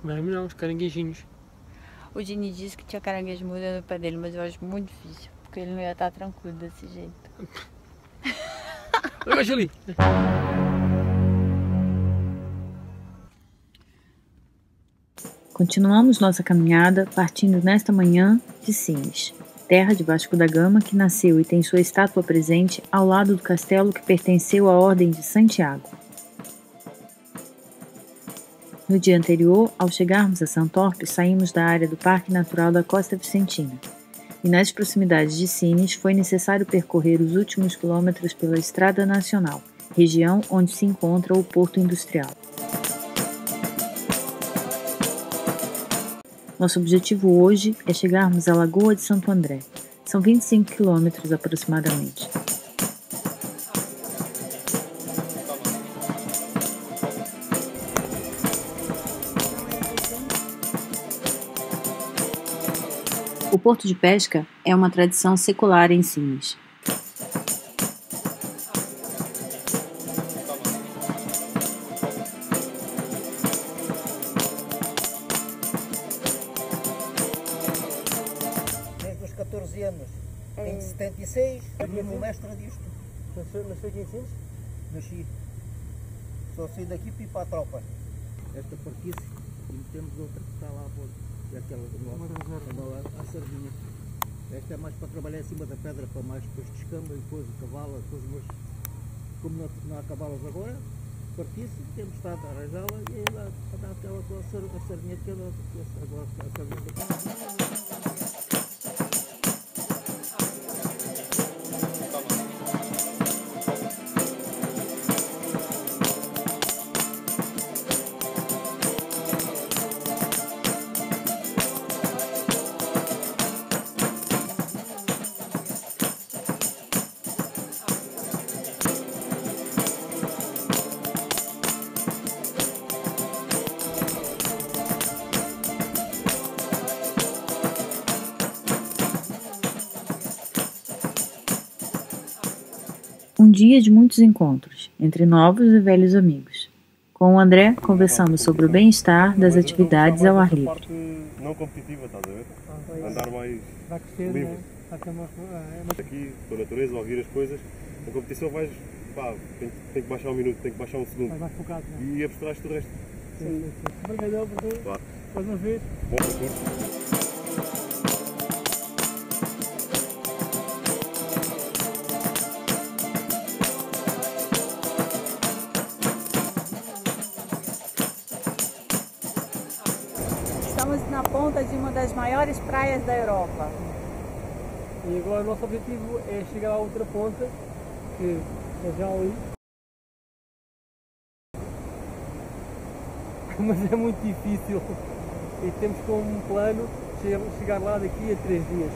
Verme não, os caranguejinhos. O Dini disse que tinha caranguejo mordendo o pé dele, mas eu acho muito difícil, porque ele não ia estar tranquilo desse jeito. Olha, Julie! Continuamos nossa caminhada partindo nesta manhã de Sines, terra de Vasco da Gama que nasceu e tem sua estátua presente ao lado do castelo que pertenceu à Ordem de Santiago. No dia anterior, ao chegarmos a Santorpe, saímos da área do Parque Natural da Costa Vicentina. E nas proximidades de Sines foi necessário percorrer os últimos quilômetros pela Estrada Nacional, região onde se encontra o Porto Industrial. Nosso objetivo hoje é chegarmos à Lagoa de Santo André. São 25 quilômetros aproximadamente. O porto de pesca é uma tradição secular em Sines. Desde os 14 anos, tenho 76, mesmo mestre disto. Nasceu aqui em Sines? Nasci. Só saí daqui para ir para a tropa. Esta parquice e metemos outra que está lá a bordo. E aquela do nosso, a sardinha. Esta é mais para trabalhar em cima da pedra, para mais depois de escama e depois o cavalo, depois, mas como não há cavalos agora, parquice, temos estado a arranjá-la e aí lá a dar aquela com a sardinha que ela agora a sardinha. Um dia de muitos encontros, entre novos e velhos amigos. Com o André, conversamos sobre o bem-estar das atividades ao ar livre. Parte não competitiva, estás a ver? Andar mais livre. Aqui, com a natureza, ouvir as coisas. Na competição vais, pá, tem que baixar um minuto, tem que baixar um segundo. Mais focado, não é? E abstrais-te do resto. Sim. Obrigadão por tudo. Claro. Mais uma vez. Bom percurso. Estamos na ponta de uma das maiores praias da Europa. E agora o nosso objetivo é chegar à outra ponta, que é já ali. Mas é muito difícil. E temos como plano chegar lá daqui a 3 dias.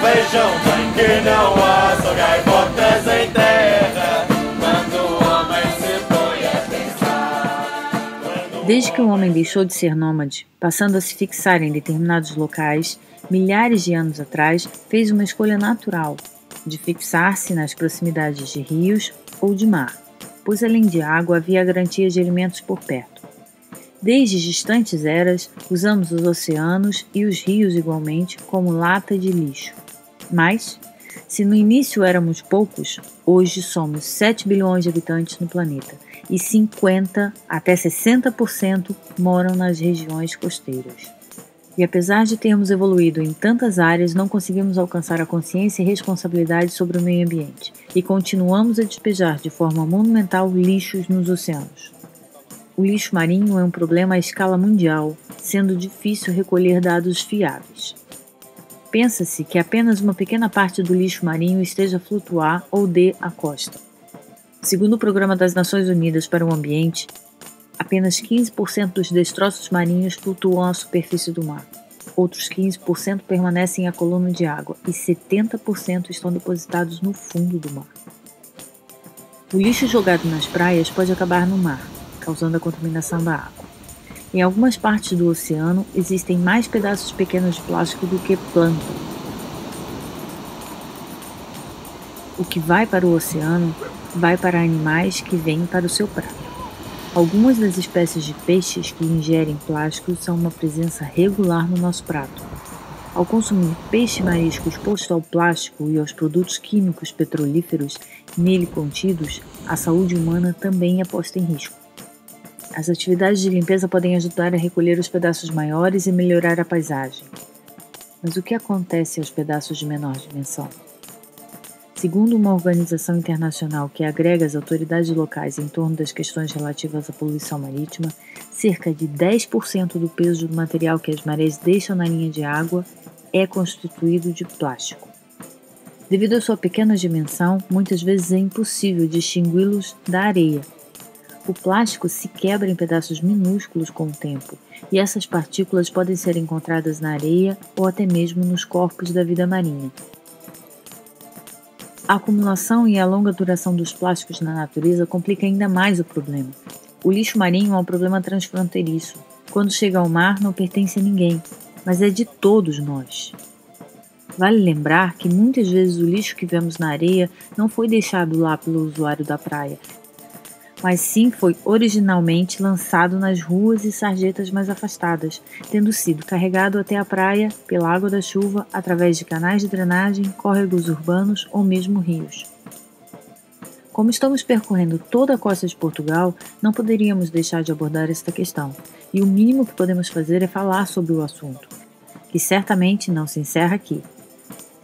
Vejam bem que não há só gaivotas em terra, quando o homem se põe a pensar. Desde que o homem deixou de ser nômade, passando a se fixar em determinados locais, milhares de anos atrás, fez uma escolha natural de fixar-se nas proximidades de rios ou de mar, pois além de água havia a garantia de alimentos por perto. Desde distantes eras, usamos os oceanos e os rios igualmente como lata de lixo. Mas, se no início éramos poucos, hoje somos 7 bilhões de habitantes no planeta e 50 até 60% moram nas regiões costeiras. E apesar de termos evoluído em tantas áreas, não conseguimos alcançar a consciência e responsabilidade sobre o meio ambiente e continuamos a despejar de forma monumental lixos nos oceanos. O lixo marinho é um problema à escala mundial, sendo difícil recolher dados fiáveis. Pensa-se que apenas uma pequena parte do lixo marinho esteja a flutuar ou dê à costa. Segundo o Programa das Nações Unidas para o Ambiente, apenas 15% dos destroços marinhos flutuam à superfície do mar. Outros 15% permanecem em a coluna de água e 70% estão depositados no fundo do mar. O lixo jogado nas praias pode acabar no mar, causando a contaminação da água. Em algumas partes do oceano existem mais pedaços pequenos de plástico do que plâncton. O que vai para o oceano vai para animais que vêm para o seu prato. Algumas das espécies de peixes que ingerem plástico são uma presença regular no nosso prato. Ao consumir peixe marisco exposto ao plástico e aos produtos químicos petrolíferos nele contidos, a saúde humana também é posta em risco. As atividades de limpeza podem ajudar a recolher os pedaços maiores e melhorar a paisagem. Mas o que acontece aos pedaços de menor dimensão? Segundo uma organização internacional que agrega as autoridades locais em torno das questões relativas à poluição marítima, cerca de 10% do peso do material que as marés deixam na linha de água é constituído de plástico. Devido à sua pequena dimensão, muitas vezes é impossível distingui-los da areia. O plástico se quebra em pedaços minúsculos com o tempo, e essas partículas podem ser encontradas na areia ou até mesmo nos corpos da vida marinha. A acumulação e a longa duração dos plásticos na natureza complica ainda mais o problema. O lixo marinho é um problema transfronteiriço. Quando chega ao mar, não pertence a ninguém, mas é de todos nós. Vale lembrar que muitas vezes o lixo que vemos na areia não foi deixado lá pelo usuário da praia, mas sim foi originalmente lançado nas ruas e sarjetas mais afastadas, tendo sido carregado até a praia pela água da chuva através de canais de drenagem, córregos urbanos ou mesmo rios. Como estamos percorrendo toda a costa de Portugal, não poderíamos deixar de abordar esta questão, e o mínimo que podemos fazer é falar sobre o assunto, que certamente não se encerra aqui.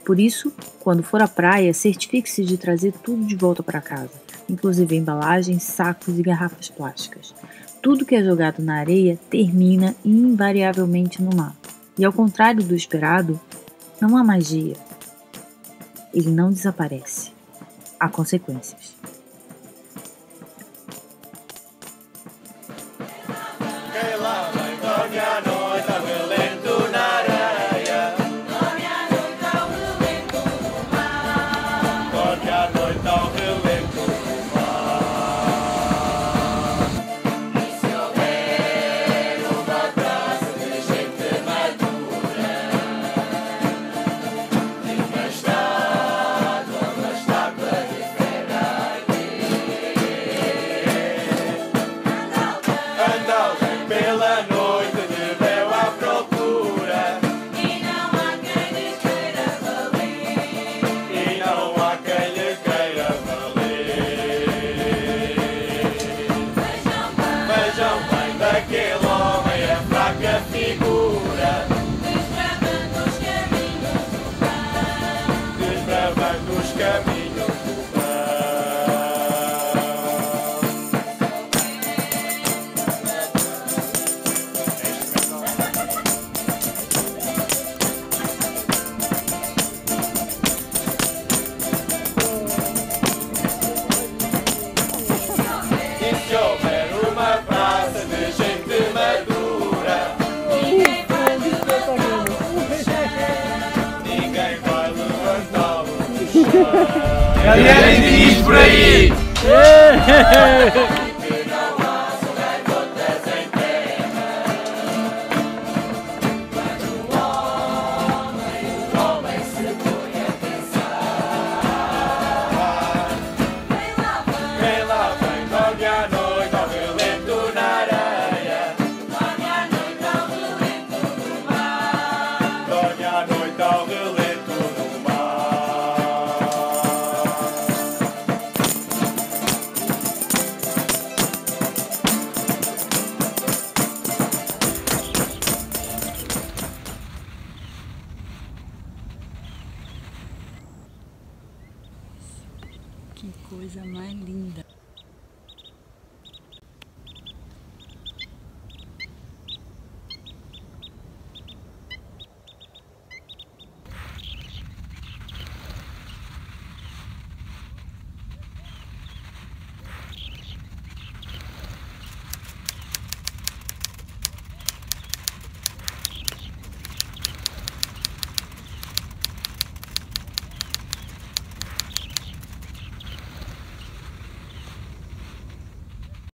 Por isso, quando for à praia, certifique-se de trazer tudo de volta para casa, inclusive embalagens, sacos e garrafas plásticas. Tudo que é jogado na areia termina invariavelmente no mar. E ao contrário do esperado, não há magia. Ele não desaparece. Há consequências. Galera, diz por aí! Que coisa mais linda.